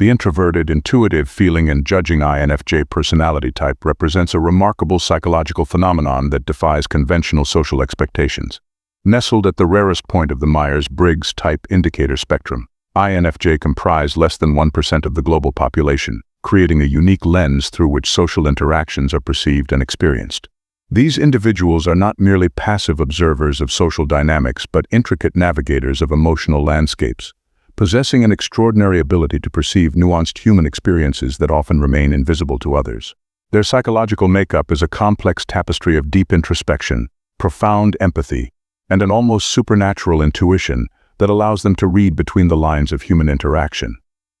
The introverted, intuitive, feeling and judging INFJ personality type represents a remarkable psychological phenomenon that defies conventional social expectations. Nestled at the rarest point of the Myers-Briggs type indicator spectrum, INFJ comprise less than 1% of the global population, creating a unique lens through which social interactions are perceived and experienced. These individuals are not merely passive observers of social dynamics but intricate navigators of emotional landscapes, possessing an extraordinary ability to perceive nuanced human experiences that often remain invisible to others. Their psychological makeup is a complex tapestry of deep introspection, profound empathy, and an almost supernatural intuition that allows them to read between the lines of human interaction.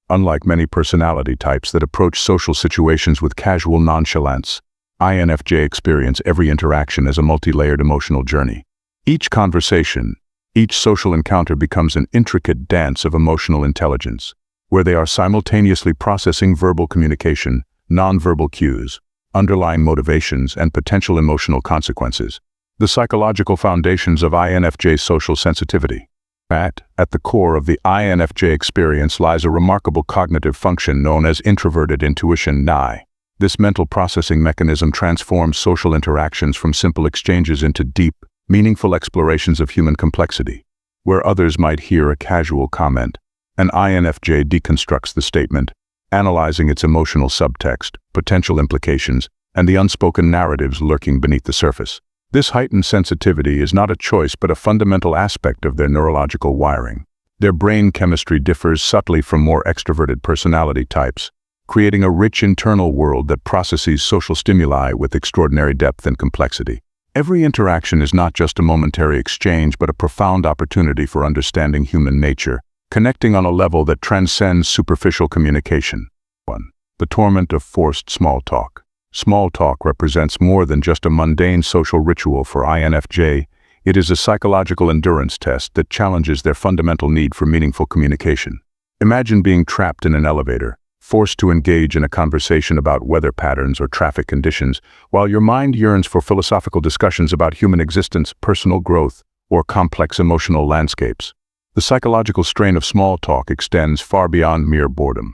Unlike many personality types that approach social situations with casual nonchalance, INFJ experience every interaction as a multi-layered emotional journey. Each conversation, each social encounter becomes an intricate dance of emotional intelligence, where they are simultaneously processing verbal communication, nonverbal cues, underlying motivations, and potential emotional consequences. The psychological foundations of INFJ's social sensitivity. At the core of the INFJ experience lies a remarkable cognitive function known as introverted intuition (NI). This mental processing mechanism transforms social interactions from simple exchanges into deep, meaningful explorations of human complexity. Where others might hear a casual comment, an INFJ deconstructs the statement, analyzing its emotional subtext, potential implications, and the unspoken narratives lurking beneath the surface. This heightened sensitivity is not a choice but a fundamental aspect of their neurological wiring. Their brain chemistry differs subtly from more extroverted personality types, creating a rich internal world that processes social stimuli with extraordinary depth and complexity. Every interaction is not just a momentary exchange but a profound opportunity for understanding human nature, connecting on a level that transcends superficial communication. 1. The torment of forced small talk. Small talk represents more than just a mundane social ritual for INFJ. It is a psychological endurance test that challenges their fundamental need for meaningful communication. Imagine being trapped in an elevator, forced to engage in a conversation about weather patterns or traffic conditions, while your mind yearns for philosophical discussions about human existence, personal growth, or complex emotional landscapes. The psychological strain of small talk extends far beyond mere boredom.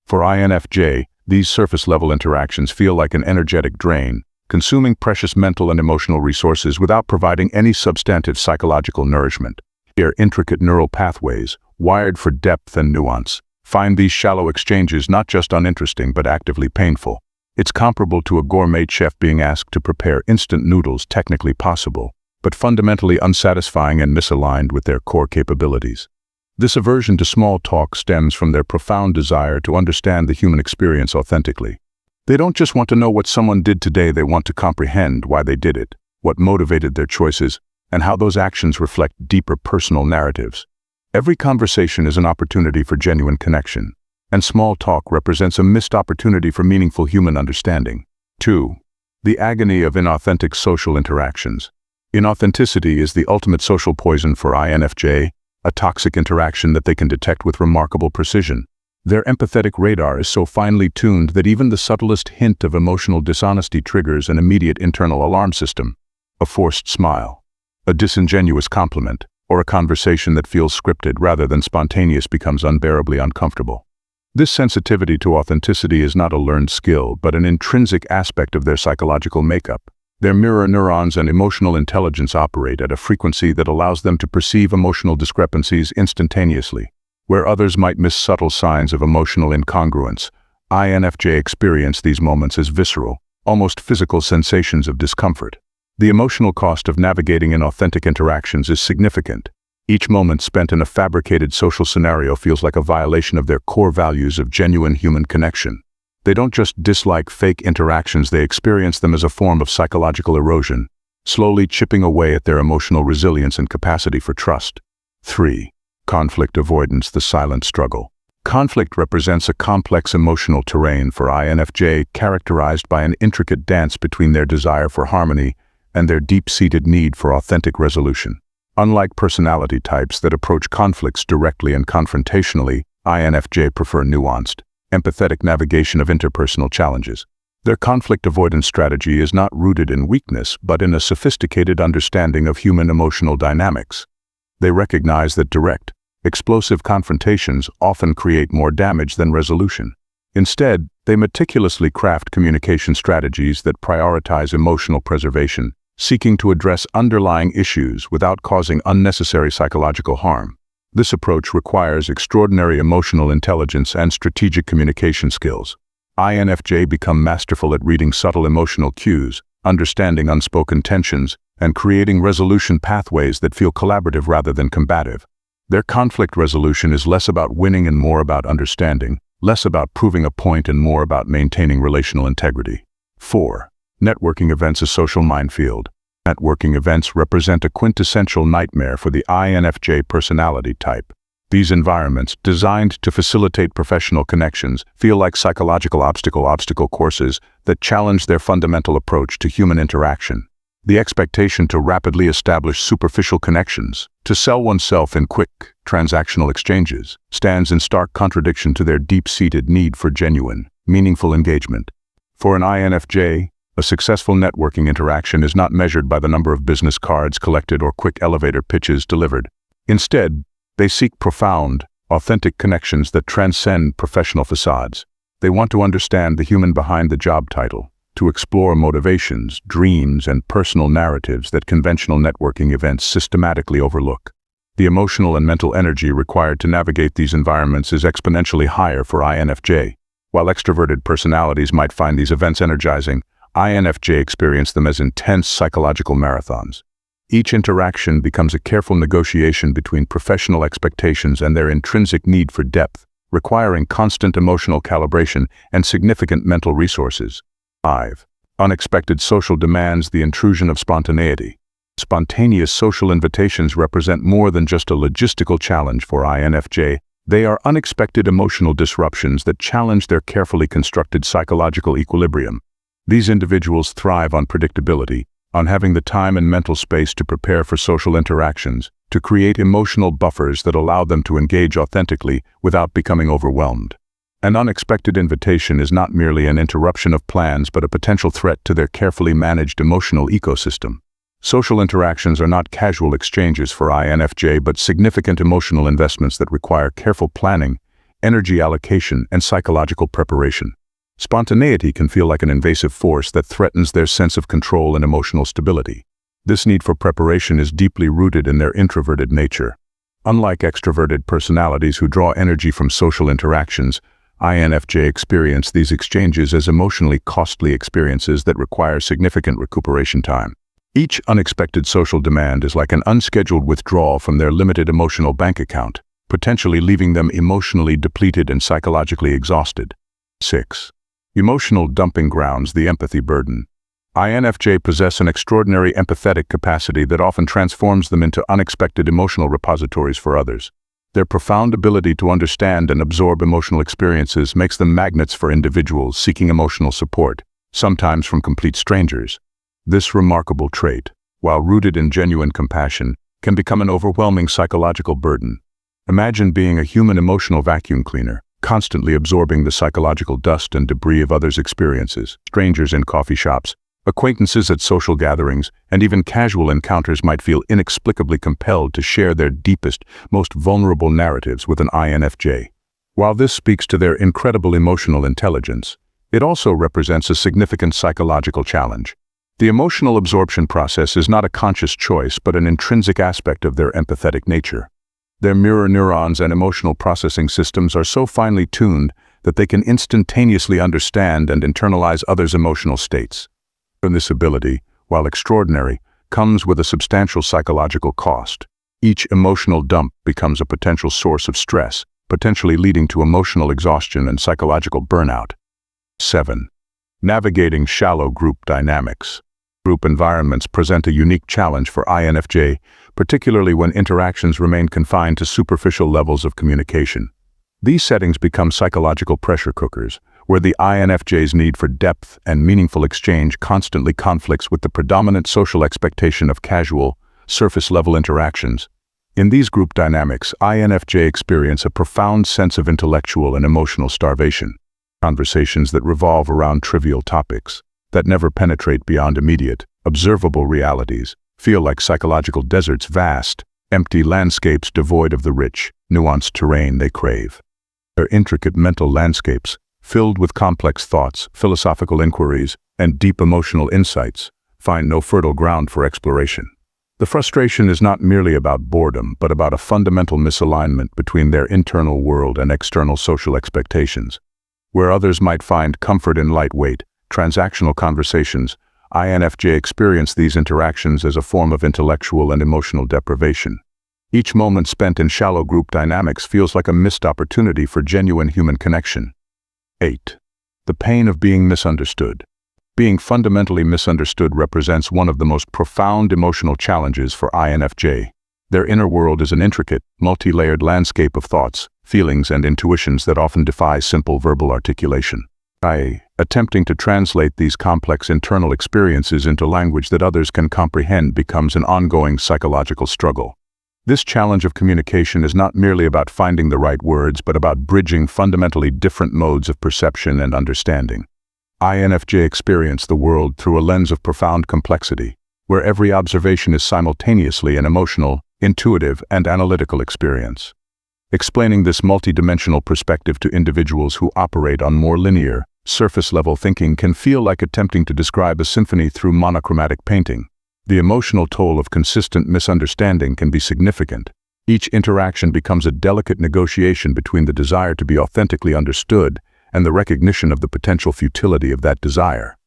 For INFJ, these surface-level interactions feel like an energetic drain, consuming precious mental and emotional resources without providing any substantive psychological nourishment. Their intricate neural pathways, wired for depth and nuance, find these shallow exchanges not just uninteresting but actively painful. It's comparable to a gourmet chef being asked to prepare instant noodles, technically possible, but fundamentally unsatisfying and misaligned with their core capabilities. This aversion to small talk stems from their profound desire to understand the human experience authentically. They don't just want to know what someone did today, they want to comprehend why they did it, what motivated their choices, and how those actions reflect deeper personal narratives. Every conversation is an opportunity for genuine connection, and small talk represents a missed opportunity for meaningful human understanding. 2. The agony of inauthentic social interactions. Inauthenticity is the ultimate social poison for INFJ, a toxic interaction that they can detect with remarkable precision. Their empathetic radar is so finely tuned that even the subtlest hint of emotional dishonesty triggers an immediate internal alarm system. A forced smile, a disingenuous compliment, or a conversation that feels scripted rather than spontaneous becomes unbearably uncomfortable. This sensitivity to authenticity is not a learned skill, but an intrinsic aspect of their psychological makeup. Their mirror neurons and emotional intelligence operate at a frequency that allows them to perceive emotional discrepancies instantaneously. Where others might miss subtle signs of emotional incongruence, INFJ experience these moments as visceral, almost physical sensations of discomfort. The emotional cost of navigating inauthentic interactions is significant. Each moment spent in a fabricated social scenario feels like a violation of their core values of genuine human connection. They don't just dislike fake interactions, they experience them as a form of psychological erosion, slowly chipping away at their emotional resilience and capacity for trust. 3. Conflict avoidance, the silent struggle. Conflict represents a complex emotional terrain for INFJ, characterized by an intricate dance between their desire for harmony and their deep-seated need for authentic resolution. Unlike personality types that approach conflicts directly and confrontationally, INFJ prefer nuanced, empathetic navigation of interpersonal challenges. Their conflict avoidance strategy is not rooted in weakness, but in a sophisticated understanding of human emotional dynamics. They recognize that direct, Explosive confrontations often create more damage than resolution. Instead, they meticulously craft communication strategies that prioritize emotional preservation, seeking to address underlying issues without causing unnecessary psychological harm. This approach requires extraordinary emotional intelligence and strategic communication skills. INFJ become masterful at reading subtle emotional cues, understanding unspoken tensions, and creating resolution pathways that feel collaborative rather than combative. Their conflict resolution is less about winning and more about understanding, less about proving a point and more about maintaining relational integrity. 4. Networking events: a social minefield. Networking events represent a quintessential nightmare for the INFJ personality type. These environments, designed to facilitate professional connections, feel like psychological obstacle courses that challenge their fundamental approach to human interaction. The expectation to rapidly establish superficial connections, to sell oneself in quick, transactional exchanges, stands in stark contradiction to their deep-seated need for genuine, meaningful engagement. For an INFJ, a successful networking interaction is not measured by the number of business cards collected or quick elevator pitches delivered. Instead, they seek profound, authentic connections that transcend professional facades. They want to understand the human behind the job title, to explore motivations, dreams, and personal narratives that conventional networking events systematically overlook. The emotional and mental energy required to navigate these environments is exponentially higher for INFJ. While extroverted personalities might find these events energizing, INFJ experience them as intense psychological marathons. Each interaction becomes a careful negotiation between professional expectations and their intrinsic need for depth, requiring constant emotional calibration and significant mental resources. 5. Unexpected social demands: the intrusion of spontaneity. Spontaneous social invitations represent more than just a logistical challenge for INFJ. They are unexpected emotional disruptions that challenge their carefully constructed psychological equilibrium. These individuals thrive on predictability, on having the time and mental space to prepare for social interactions, to create emotional buffers that allow them to engage authentically without becoming overwhelmed. An unexpected invitation is not merely an interruption of plans but a potential threat to their carefully managed emotional ecosystem. Social interactions are not casual exchanges for INFJ but significant emotional investments that require careful planning, energy allocation, and psychological preparation. Spontaneity can feel like an invasive force that threatens their sense of control and emotional stability. This need for preparation is deeply rooted in their introverted nature. Unlike extroverted personalities who draw energy from social interactions, INFJ experience these exchanges as emotionally costly experiences that require significant recuperation time. Each unexpected social demand is like an unscheduled withdrawal from their limited emotional bank account, potentially leaving them emotionally depleted and psychologically exhausted. 6. Emotional dumping grounds: the empathy burden. INFJ possess an extraordinary empathetic capacity that often transforms them into unexpected emotional repositories for others. Their profound ability to understand and absorb emotional experiences makes them magnets for individuals seeking emotional support, sometimes from complete strangers. This remarkable trait, while rooted in genuine compassion, can become an overwhelming psychological burden. Imagine being a human emotional vacuum cleaner, constantly absorbing the psychological dust and debris of others' experiences. Strangers in coffee shops, acquaintances at social gatherings, and even casual encounters might feel inexplicably compelled to share their deepest, most vulnerable narratives with an INFJ. While this speaks to their incredible emotional intelligence, it also represents a significant psychological challenge. The emotional absorption process is not a conscious choice but an intrinsic aspect of their empathetic nature. Their mirror neurons and emotional processing systems are so finely tuned that they can instantaneously understand and internalize others' emotional states. And this ability, while extraordinary, comes with a substantial psychological cost. Each emotional dump becomes a potential source of stress, potentially leading to emotional exhaustion and psychological burnout. 7. Navigating shallow group dynamics. Group environments present a unique challenge for INFJ, particularly when interactions remain confined to superficial levels of communication. These settings become psychological pressure cookers, where the INFJ's need for depth and meaningful exchange constantly conflicts with the predominant social expectation of casual, surface-level interactions. In these group dynamics, INFJ experience a profound sense of intellectual and emotional starvation. Conversations that revolve around trivial topics, that never penetrate beyond immediate, observable realities, feel like psychological deserts, vast, empty landscapes devoid of the rich, nuanced terrain they crave. Their intricate mental landscapes, filled with complex thoughts, philosophical inquiries, and deep emotional insights, find no fertile ground for exploration. The frustration is not merely about boredom, but about a fundamental misalignment between their internal world and external social expectations. Where others might find comfort in lightweight, transactional conversations, INFJ experience these interactions as a form of intellectual and emotional deprivation. Each moment spent in shallow group dynamics feels like a missed opportunity for genuine human connection. 8. The pain of being misunderstood. Being fundamentally misunderstood represents one of the most profound emotional challenges for INFJ. Their inner world is an intricate, multi-layered landscape of thoughts, feelings, and intuitions that often defy simple verbal articulation. Attempting to translate these complex internal experiences into language that others can comprehend becomes an ongoing psychological struggle. This challenge of communication is not merely about finding the right words, but about bridging fundamentally different modes of perception and understanding. INFJ experience the world through a lens of profound complexity, where every observation is simultaneously an emotional, intuitive, and analytical experience. Explaining this multidimensional perspective to individuals who operate on more linear, surface-level thinking can feel like attempting to describe a symphony through monochromatic painting. The emotional toll of consistent misunderstanding can be significant. Each interaction becomes a delicate negotiation between the desire to be authentically understood and the recognition of the potential futility of that desire.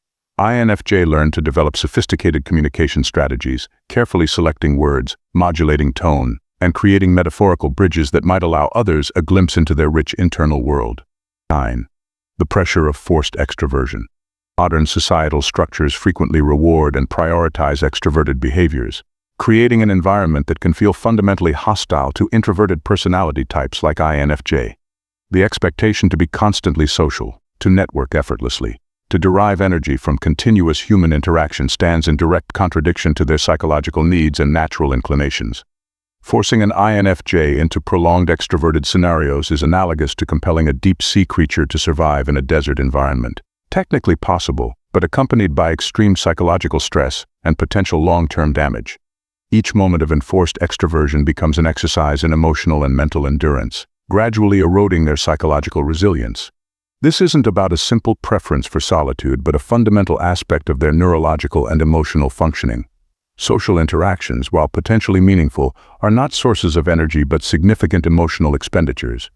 INFJ learn to develop sophisticated communication strategies, carefully selecting words, modulating tone, and creating metaphorical bridges that might allow others a glimpse into their rich internal world. 9. The pressure of forced extroversion. Modern societal structures frequently reward and prioritize extroverted behaviors, creating an environment that can feel fundamentally hostile to introverted personality types like INFJ. The expectation to be constantly social, to network effortlessly, to derive energy from continuous human interaction stands in direct contradiction to their psychological needs and natural inclinations. Forcing an INFJ into prolonged extroverted scenarios is analogous to compelling a deep-sea creature to survive in a desert environment. Technically possible, but accompanied by extreme psychological stress and potential long-term damage. Each moment of enforced extroversion becomes an exercise in emotional and mental endurance, gradually eroding their psychological resilience. This isn't about a simple preference for solitude, but a fundamental aspect of their neurological and emotional functioning. Social interactions, while potentially meaningful, are not sources of energy but significant emotional expenditures.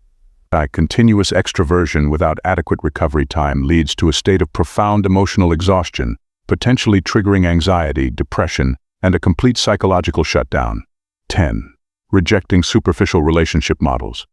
Continuous extroversion without adequate recovery time leads to a state of profound emotional exhaustion, potentially triggering anxiety, depression, and a complete psychological shutdown. 10. Rejecting superficial relationship models.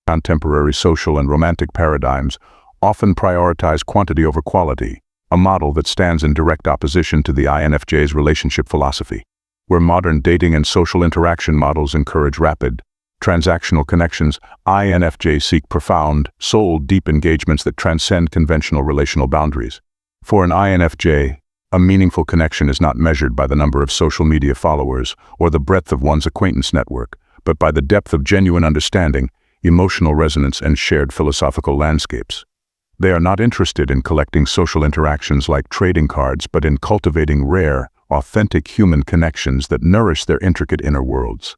Contemporary social and romantic paradigms often prioritize quantity over quality, a model that stands in direct opposition to the INFJ's relationship philosophy, where modern dating and social interaction models encourage rapid, transactional connections. INFJs seek profound, soul-deep engagements that transcend conventional relational boundaries. For an INFJ, a meaningful connection is not measured by the number of social media followers or the breadth of one's acquaintance network, but by the depth of genuine understanding, emotional resonance, and shared philosophical landscapes. They are not interested in collecting social interactions like trading cards, but in cultivating rare, authentic human connections that nourish their intricate inner worlds.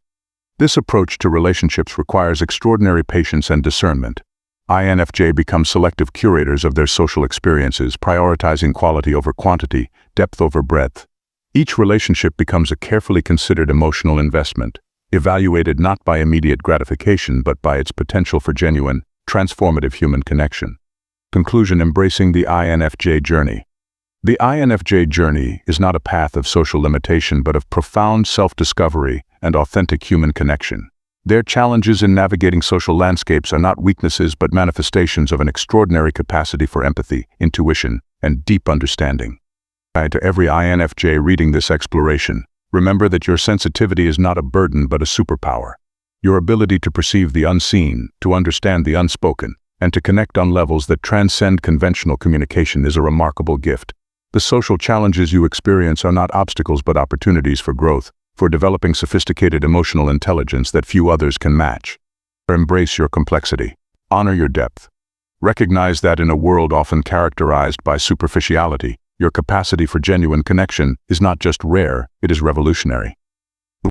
This approach to relationships requires extraordinary patience and discernment. INFJ become selective curators of their social experiences, prioritizing quality over quantity, depth over breadth. Each relationship becomes a carefully considered emotional investment, evaluated not by immediate gratification but by its potential for genuine, transformative human connection. Conclusion: embracing the INFJ journey. The INFJ journey is not a path of social limitation but of profound self-discovery and authentic human connection. Their challenges in navigating social landscapes are not weaknesses but manifestations of an extraordinary capacity for empathy, intuition, and deep understanding. To every INFJ reading this exploration, remember that your sensitivity is not a burden but a superpower. Your ability to perceive the unseen, to understand the unspoken, and to connect on levels that transcend conventional communication is a remarkable gift. The social challenges you experience are not obstacles but opportunities for growth, for developing sophisticated emotional intelligence that few others can match. Embrace your complexity. Honor your depth. Recognize that in a world often characterized by superficiality, your capacity for genuine connection is not just rare, it is revolutionary.